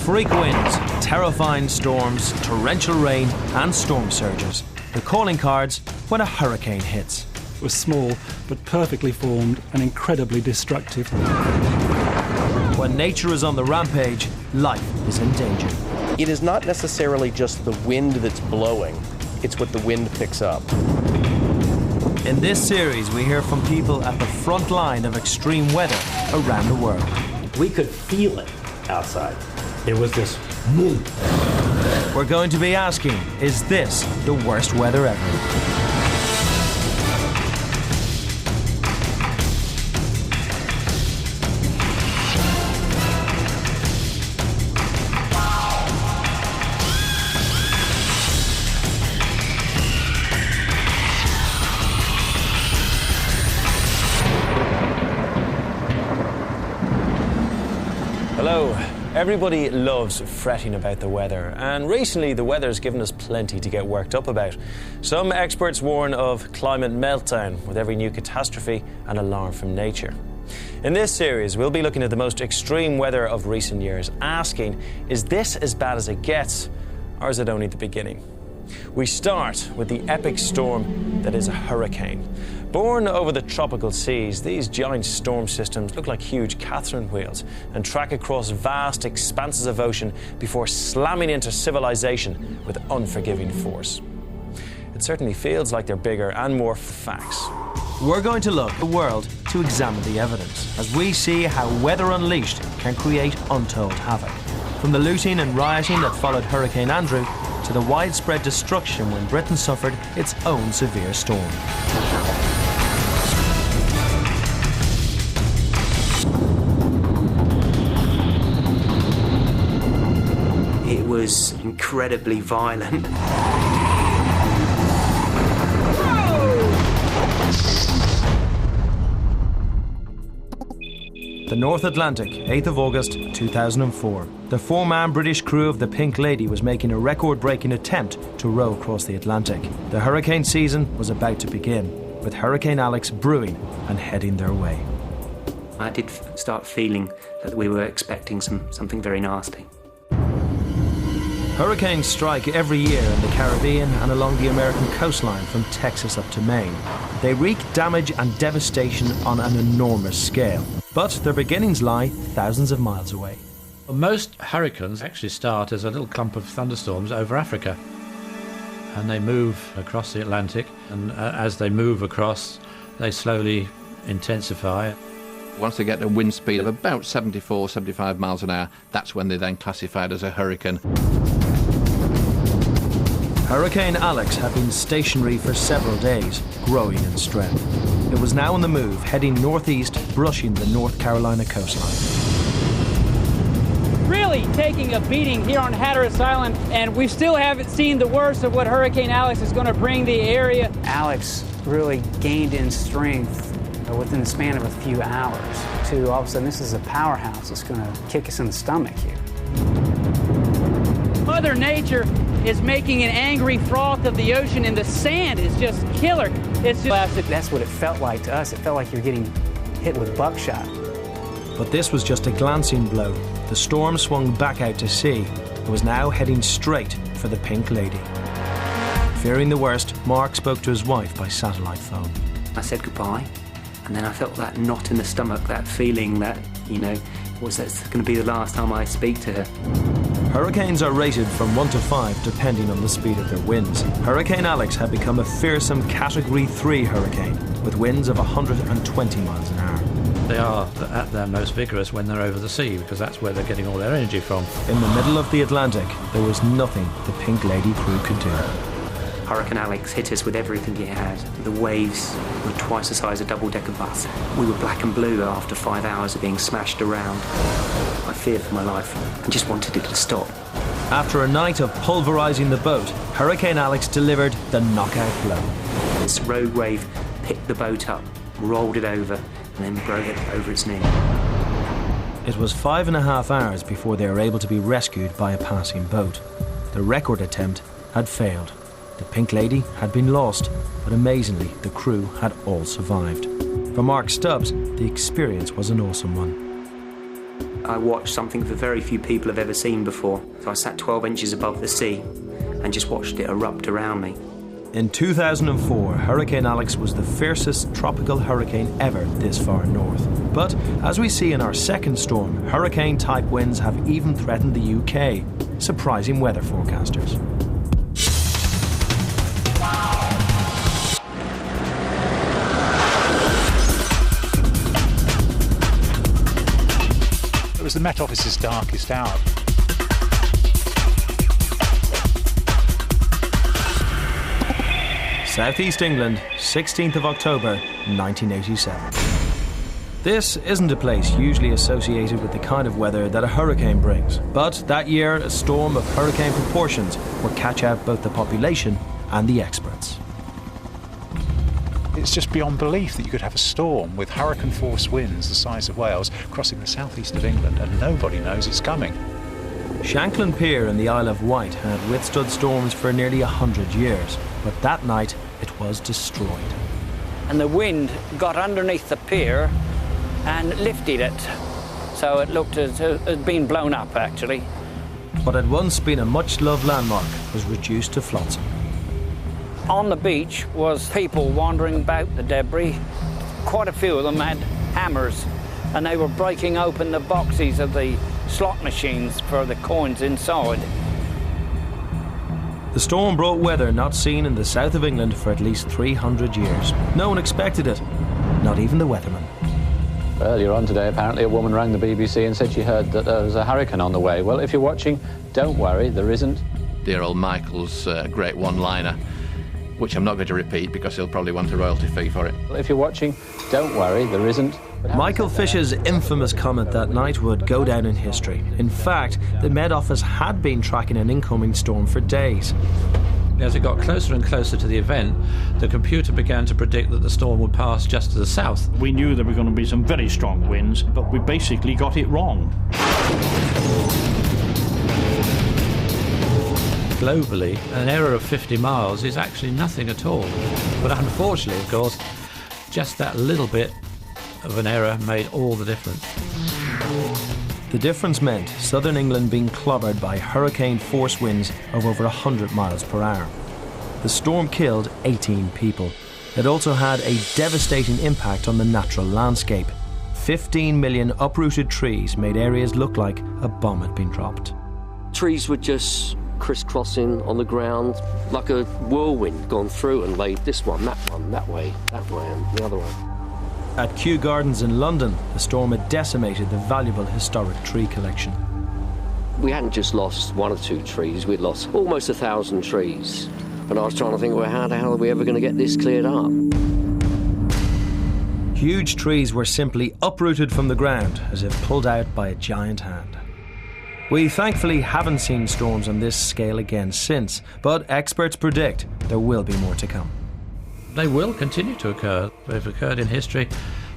Freak winds, terrifying storms, torrential rain and storm surges. The calling cards when a hurricane hits. It was small, but perfectly formed and incredibly destructive. When nature is on the rampage, life is in danger. It is not necessarily just the wind that's blowing, it's what the wind picks up. In this series, we hear from people at the front line of extreme weather around the world. We could feel it outside. It was this boom. We're going to be asking, is this the worst weather ever? Hello. Everybody loves fretting about the weather, and recently the weather's given us plenty to get worked up about. Some experts warn of climate meltdown with every new catastrophe and alarm from nature. In this series, we'll be looking at the most extreme weather of recent years, asking, is this as bad as it gets, or is it only the beginning? We start with the epic storm that is a hurricane. Born over the tropical seas, these giant storm systems look like huge Catherine wheels and track across vast expanses of ocean before slamming into civilization with unforgiving force. It certainly feels like they're bigger and more facts. We're going to look at the world to examine the evidence as we see how weather unleashed can create untold havoc. From the looting and rioting that followed Hurricane Andrew to the widespread destruction when Britain suffered its own severe storm. It was incredibly violent. The North Atlantic, 8th of August 2004. The four-man British crew of the Pink Lady was making a record-breaking attempt to row across the Atlantic. The hurricane season was about to begin, with Hurricane Alex brewing and heading their way. I did start feeling that we were expecting something very nasty. Hurricanes strike every year in the Caribbean and along the American coastline from Texas up to Maine. They wreak damage and devastation on an enormous scale, but their beginnings lie thousands of miles away. Most hurricanes actually start as a little clump of thunderstorms over Africa, and they move across the Atlantic, and as they move across, they slowly intensify. Once they get a wind speed of about 74, 75 miles an hour, that's when they're then classified as a hurricane. Hurricane Alex had been stationary for several days, growing in strength. It was now on the move, heading northeast, brushing the North Carolina coastline. Really taking a beating here on Hatteras Island, and we still haven't seen the worst of what Hurricane Alex is going to bring the area. Alex really gained in strength within the span of a few hours to all of a sudden this is a powerhouse that's going to kick us in the stomach here. Mother Nature is making an angry froth of the ocean, and the sand is just killer. It's just... That's what it felt like to us. It felt like you're getting hit with buckshot. But this was just a glancing blow. The storm swung back out to sea and was now heading straight for the Pink Lady. Fearing the worst, Mark spoke to his wife by satellite phone. I said goodbye, and then I felt that knot in the stomach, that feeling that, that's going to be the last time I speak to her. Hurricanes are rated from 1 to 5 depending on the speed of their winds. Hurricane Alex had become a fearsome Category 3 hurricane with winds of 120 miles an hour. They are at their most vigorous when they're over the sea, because that's where they're getting all their energy from. In the middle of the Atlantic, there was nothing the Pink Lady crew could do. Hurricane Alex hit us with everything it had. The waves were twice the size of a double-decker bus. We were black and blue after 5 hours of being smashed around. I feared for my life and just wanted it to stop. After a night of pulverising the boat, Hurricane Alex delivered the knockout blow. This rogue wave picked the boat up, rolled it over, and then broke it over its knee. It was 5.5 hours before they were able to be rescued by a passing boat. The record attempt had failed. The Pink Lady had been lost, but amazingly, the crew had all survived. For Mark Stubbs, the experience was an awesome one. I watched something that very few people have ever seen before. So I sat 12 inches above the sea and just watched it erupt around me. In 2004, Hurricane Alex was the fiercest tropical hurricane ever this far north. But as we see in our second storm, hurricane-type winds have even threatened the UK, surprising weather forecasters. It was the Met Office's darkest hour. Southeast England, 16th of October, 1987. This isn't a place usually associated with the kind of weather that a hurricane brings, but that year a storm of hurricane proportions would catch out both the population and the experts. It's just beyond belief that you could have a storm with hurricane-force winds the size of Wales crossing the southeast of England and nobody knows it's coming. Shanklin Pier in the Isle of Wight had withstood storms for nearly 100 years, but that night it was destroyed. And the wind got underneath the pier and lifted it, so it looked as it had been blown up, actually. What had once been a much-loved landmark was reduced to flotsam. On the beach was people wandering about the debris. Quite a few of them had hammers, and they were breaking open the boxes of the slot machines for the coins inside. The storm brought weather not seen in the south of England for at least 300 years. No one expected it, not even the weatherman. Earlier on today, apparently a woman rang the BBC and said she heard that there was a hurricane on the way. Well, if you're watching, don't worry, there isn't. Dear old Michael's great one-liner, which I'm not going to repeat because he'll probably want a royalty fee for it. Well, if you're watching, don't worry, there isn't. Michael Fish's infamous comment that night would go down in history. In fact, the Met Office had been tracking an incoming storm for days. As it got closer and closer to the event, the computer began to predict that the storm would pass just to the south. We knew there were going to be some very strong winds, but we basically got it wrong. Globally, an error of 50 miles is actually nothing at all. But unfortunately, of course, just that little bit of an error made all the difference. The difference meant southern England being clobbered by hurricane-force winds of over 100 miles per hour. The storm killed 18 people. It also had a devastating impact on the natural landscape. 15 million uprooted trees made areas look like a bomb had been dropped. Trees were just crisscrossing on the ground like a whirlwind gone through and laid this one, that way, and the other one. At Kew Gardens in London, the storm had decimated the valuable historic tree collection. We hadn't just lost one or two trees, we'd lost almost 1,000 trees. And I was trying to think, well, how the hell are we ever going to get this cleared up? Huge trees were simply uprooted from the ground as if pulled out by a giant hand. We thankfully haven't seen storms on this scale again since, but experts predict there will be more to come. They will continue to occur. They've occurred in history.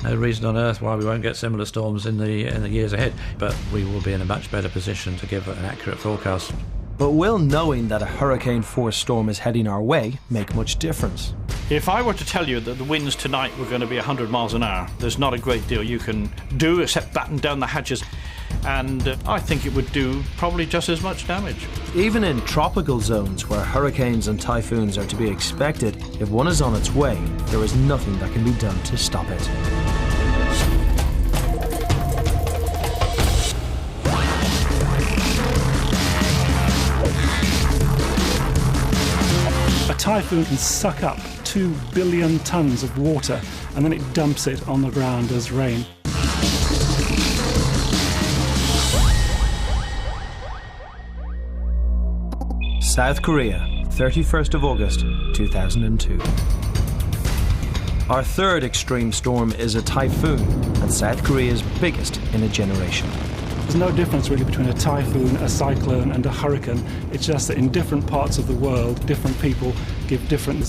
No reason on earth why we won't get similar storms in the years ahead. But we will be in a much better position to give an accurate forecast. But will knowing that a hurricane-force storm is heading our way make much difference? If I were to tell you that the winds tonight were going to be 100 miles an hour, there's not a great deal you can do except batten down the hatches. And I think it would do probably just as much damage. Even in tropical zones where hurricanes and typhoons are to be expected, if one is on its way, there is nothing that can be done to stop it. A typhoon can suck up 2 billion tons of water and then it dumps it on the ground as rain. South Korea, 31st of August, 2002. Our third extreme storm is a typhoon, and South Korea's biggest in a generation. There's no difference really between a typhoon, a cyclone and a hurricane. It's just that in different parts of the world, different people give different...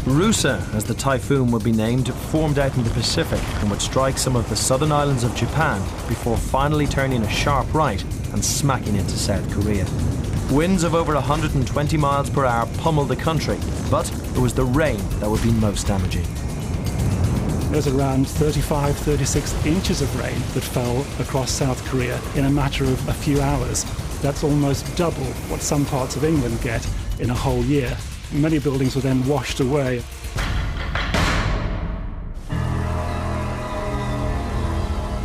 Russa, as the typhoon would be named, formed out in the Pacific and would strike some of the southern islands of Japan before finally turning a sharp right and smacking into South Korea. Winds of over 120 miles per hour pummeled the country, but it was the rain that would be most damaging. There was around 35, 36 inches of rain that fell across South Korea in a matter of a few hours. That's almost double what some parts of England get in a whole year. Many buildings were then washed away.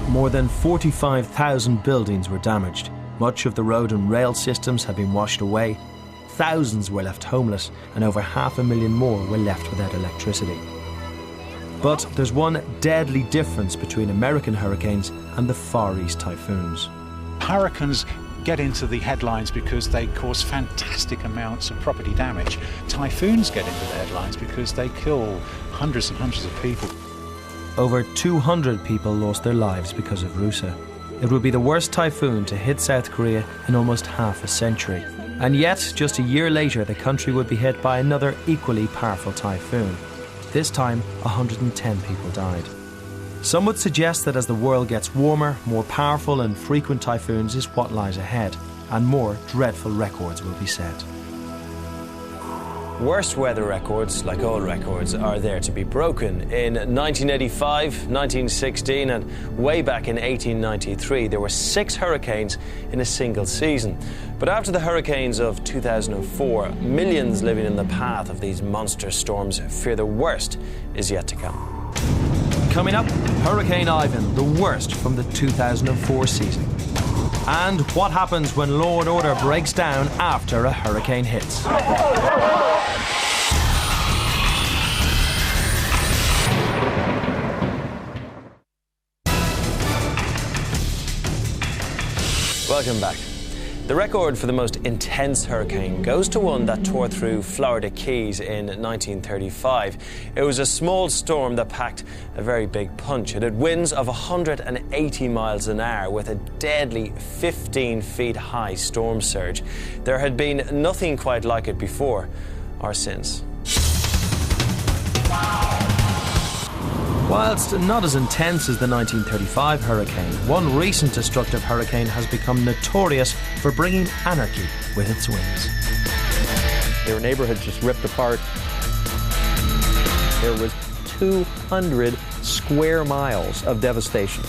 More than 45,000 buildings were damaged. Much of the road and rail systems have been washed away. Thousands were left homeless, and over 500,000 more were left without electricity. But there's one deadly difference between American hurricanes and the Far East typhoons. Hurricanes get into the headlines because they cause fantastic amounts of property damage. Typhoons get into the headlines because they kill hundreds and hundreds of people. Over 200 people lost their lives because of Russa. It would be the worst typhoon to hit South Korea in almost half a century. And yet, just a year later, the country would be hit by another equally powerful typhoon. This time, 110 people died. Some would suggest that as the world gets warmer, more powerful and frequent typhoons is what lies ahead, and more dreadful records will be set. Worst weather records, like all records, are there to be broken. In 1985, 1916 and way back in 1893, there were 6 hurricanes in a single season. But after the hurricanes of 2004, millions living in the path of these monster storms fear the worst is yet to come. Coming up, Hurricane Ivan, the worst from the 2004 season. And what happens when law and order breaks down after a hurricane hits. Welcome back. The record for the most intense hurricane goes to one that tore through Florida Keys in 1935. It was a small storm that packed a very big punch. It had winds of 180 miles an hour with a deadly 15 feet high storm surge. There had been nothing quite like it before or since. Whilst not as intense as the 1935 hurricane, one recent destructive hurricane has become notorious for bringing anarchy with its wings. There were neighborhoods just ripped apart. There was 200 square miles of devastation.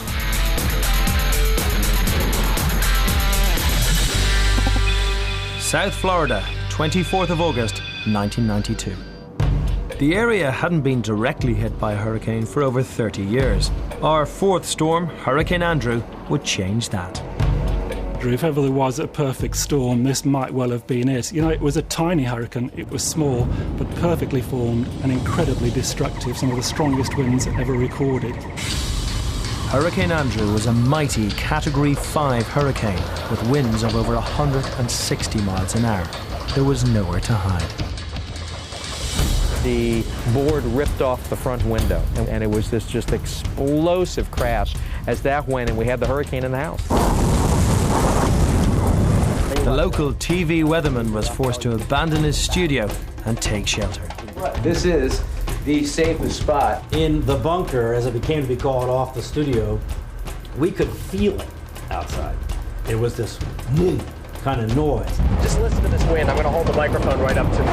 South Florida, 24th of August, 1992. The area hadn't been directly hit by a hurricane for over 30 years. Our fourth storm, Hurricane Andrew, would change that. If ever there was a perfect storm, this might well have been it. You know, it was a tiny hurricane, it was small, but perfectly formed and incredibly destructive, some of the strongest winds ever recorded. Hurricane Andrew was a mighty Category 5 hurricane with winds of over 160 miles an hour. There was nowhere to hide. The board ripped off the front window, and it was this just explosive crash as that went, and we had the hurricane in the house. The local TV weatherman was forced to abandon his studio and take shelter. This is the safest spot. In the bunker, as it became to be called, off the studio, we could feel it outside. It was this kind of noise. Just listen to this wind. I'm going to hold the microphone right up to me.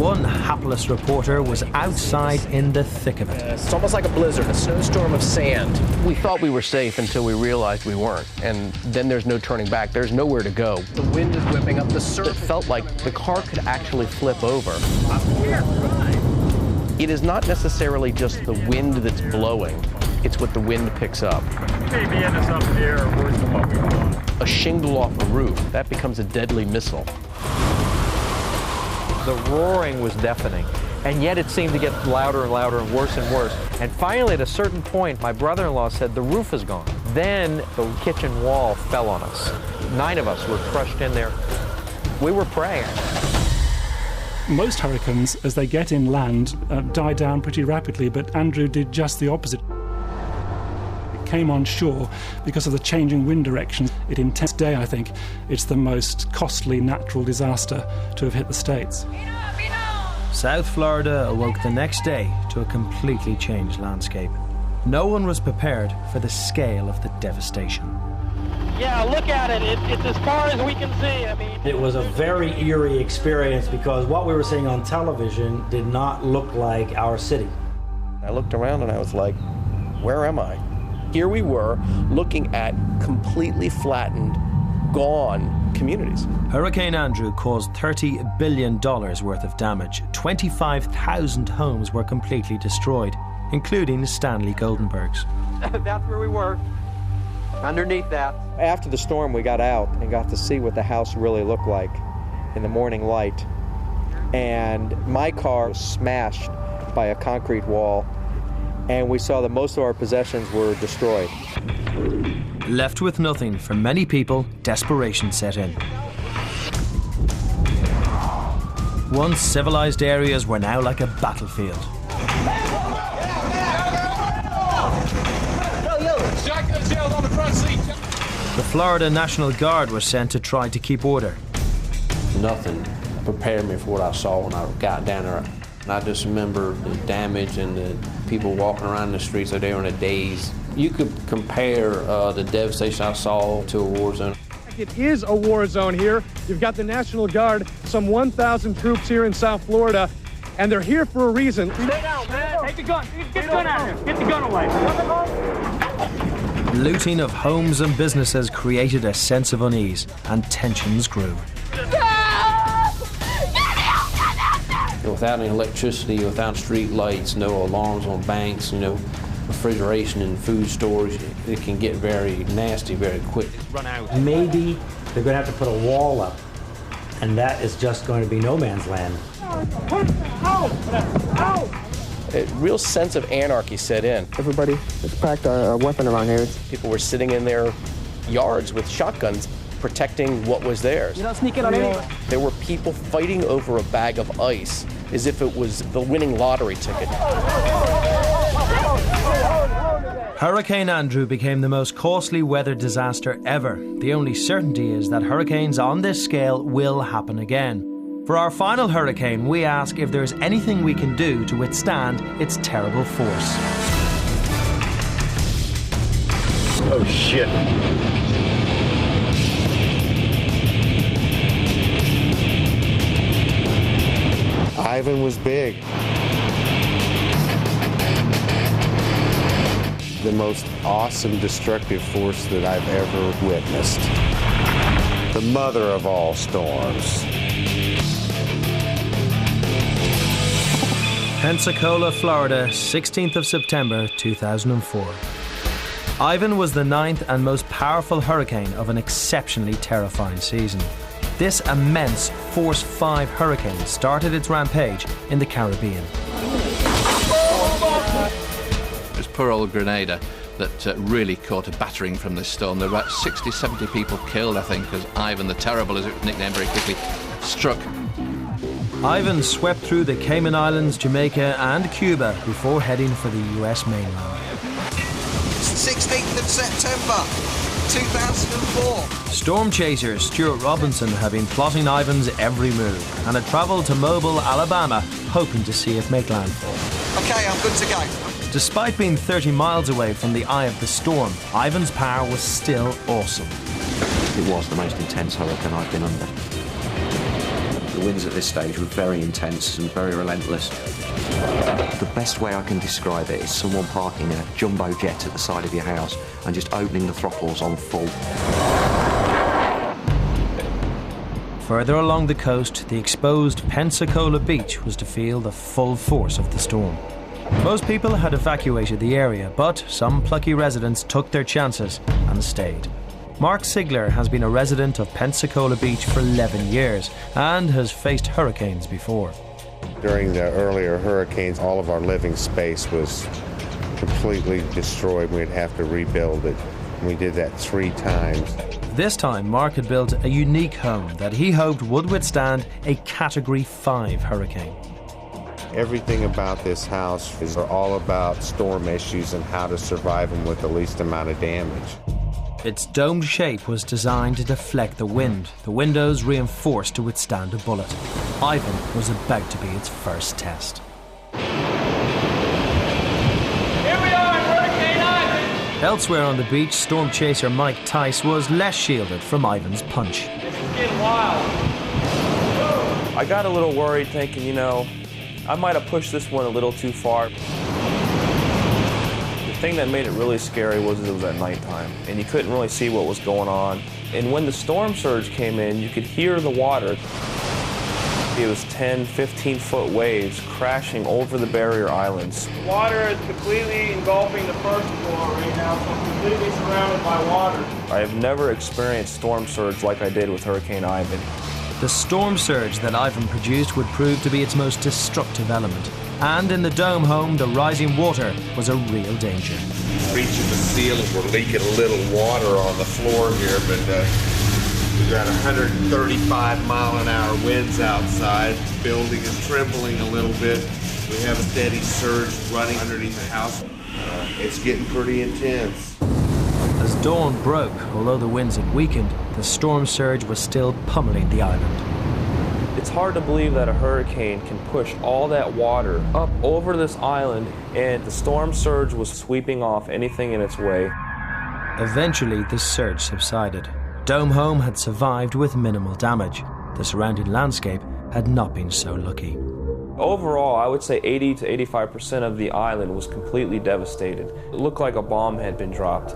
One hapless reporter was outside in the thick of it. It's almost like a blizzard, a snowstorm of sand. We thought we were safe until we realized we weren't. And then there's no turning back. There's nowhere to go. The wind is whipping up the surface. It felt like the car could actually flip over. It is not necessarily just the wind that's blowing. It's what the wind picks up. Maybe end us up here or worse than what we've done. A shingle off a roof, that becomes a deadly missile. The roaring was deafening, and yet it seemed to get louder and louder and worse and worse. And finally, at a certain point, my brother-in-law said, the roof is gone. Then the kitchen wall fell on us. 9 of us were crushed in there. We were praying. Most hurricanes, as they get inland, die down pretty rapidly, but Andrew did just the opposite. It came on shore because of the changing wind directions. It intense day, I think. It's the most costly natural disaster to have hit the States. South Florida awoke the next day to a completely changed landscape. no one was prepared for the scale of the devastation. Yeah, look at it. It's as far as we can see. I mean, it was a very eerie experience because what we were seeing on television did not look like our city. I looked around and I was like, where am I? Here we were looking at completely flattened, gone communities. Hurricane Andrew caused $30 billion worth of damage. 25,000 homes were completely destroyed, including Stanley Goldenberg's. That's where we were, underneath that. After the storm, we got out and got to see what the house really looked like in the morning light. And my car was smashed by a concrete wall, and we saw that most of our possessions were destroyed. Left with nothing, for many people, desperation set in. Once civilized areas were now like a battlefield. The Florida National Guard was sent to try to keep order. Nothing prepared me for what I saw when I got down there. And I just remember the damage and the people walking around the streets out there in a daze. You could compare the devastation I saw to a war zone. It is a war zone here. You've got the National Guard, some 1,000 troops here in South Florida, and they're here for a reason. Stay down, man. Take the gun. Get the gun out of here. Get the gun away. Looting of homes and businesses created a sense of unease, and tensions grew. Without any electricity, without street lights, no alarms on banks, refrigeration in food stores, it can get very nasty very quick. Run out. Maybe they're going to have to put a wall up, and that is just going to be no man's land. A real sense of anarchy set in. Everybody has packed a weapon around here. People were sitting in their yards with shotguns, protecting what was theirs. You're not sneaking on anyone. There were people fighting over a bag of ice as if it was the winning lottery ticket. Hurricane Andrew became the most costly weather disaster ever. The only certainty is that hurricanes on this scale will happen again. For our final hurricane, we ask if there's anything we can do to withstand its terrible force. Oh, shit. Ivan was big. The most awesome destructive force that I've ever witnessed. The mother of all storms. Pensacola, Florida, 16th of September 2004. Ivan was the 9th and most powerful hurricane of an exceptionally terrifying season. This immense Force 5 hurricane started its rampage in the Caribbean. It was poor old Grenada that really caught a battering from this storm. There were about 60, 70 people killed, I think, as Ivan the Terrible, as it was nicknamed very quickly, struck. Ivan swept through the Cayman Islands, Jamaica and Cuba before heading for the US mainland. 16th of September 2004. Storm chaser Stuart Robinson had been plotting Ivan's every move and had travelled to Mobile, Alabama, hoping to see it make landfall. Okay, I'm good to go. Despite being 30 miles away from the eye of the storm, Ivan's power was still awesome. It was the most intense hurricane I've been under. The winds at this stage were very intense and very relentless. The best way I can describe it is someone parking a jumbo jet at the side of your house and just opening the throttles on full. Further along the coast, the exposed Pensacola beach was to feel the full force of the storm. Most people had evacuated the area, but some plucky residents took their chances and stayed. Mark Sigler has been a resident of Pensacola Beach for 11 years and has faced hurricanes before. During the earlier hurricanes, all of our living space was completely destroyed. We'd have to rebuild it. We did that 3 times. This time, Mark had built a unique home that he hoped would withstand a Category 5 hurricane. Everything about this house is all about storm issues and how to survive them with the least amount of damage. Its domed shape was designed to deflect the wind, the windows reinforced to withstand a bullet. Ivan was about to be its first test. Here we are, Elsewhere on the beach, storm chaser Mike Tice was less shielded from Ivan's punch. This is getting wild. I got a little worried thinking, you know, I might have pushed this one a little too far. The thing that made it really scary was it was at nighttime, and you couldn't really see what was going on. And when the storm surge came in, you could hear the water. It was 10, 15-foot waves crashing over the barrier islands. The water is completely engulfing the first floor right now, so I'm completely surrounded by water. I have never experienced storm surge like I did with Hurricane Ivan. The storm surge that Ivan produced would prove to be its most destructive element. And in the dome home, the rising water was a real danger. Reaching the ceiling, we're leaking a little water on the floor here, but we've got 135-mile-an-hour winds outside. The building is trembling a little bit. We have a steady surge running underneath the house. It's getting pretty intense. As dawn broke, although the winds had weakened, the storm surge was still pummeling the island. It's hard to believe that a hurricane can push all that water up over this island, and the storm surge was sweeping off anything in its way. Eventually, the surge subsided. Dome Home had survived with minimal damage. The surrounding landscape had not been so lucky. Overall, I would say 80 to 85% of the island was completely devastated. It looked like a bomb had been dropped.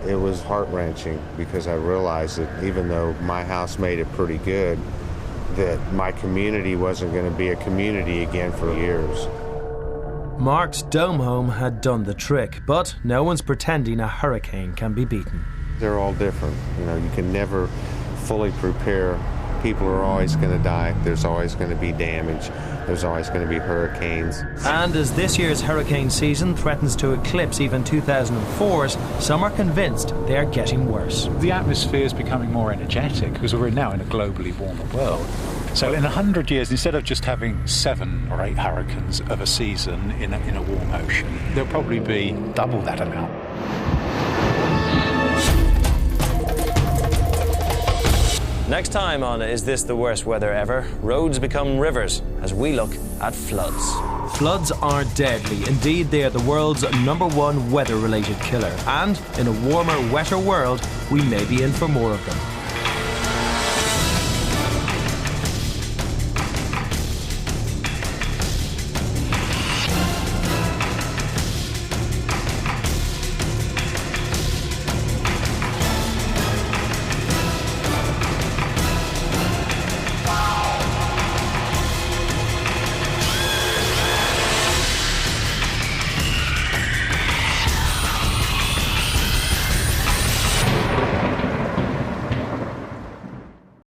It was heart-wrenching because I realized that even though my house made it pretty good, that my community wasn't going to be a community again for years. Mark's Dome Home had done the trick, but no one's pretending a hurricane can be beaten. They're all different. You know, you can never fully prepare. People are always going to die. There's always going to be damage. There's always going to be hurricanes. And as this year's hurricane season threatens to eclipse even 2004's, some are convinced they are getting worse. The atmosphere is becoming more energetic because we're now in a globally warmer world. So in 100 years, instead of just having 7 or 8 hurricanes of a season in a warm ocean, there'll probably be double that amount. Next time on Is This the Worst Weather Ever? Roads become rivers as we look at floods. Floods are deadly. Indeed, they are the world's #1 weather-related killer. And in a warmer, wetter world, we may be in for more of them.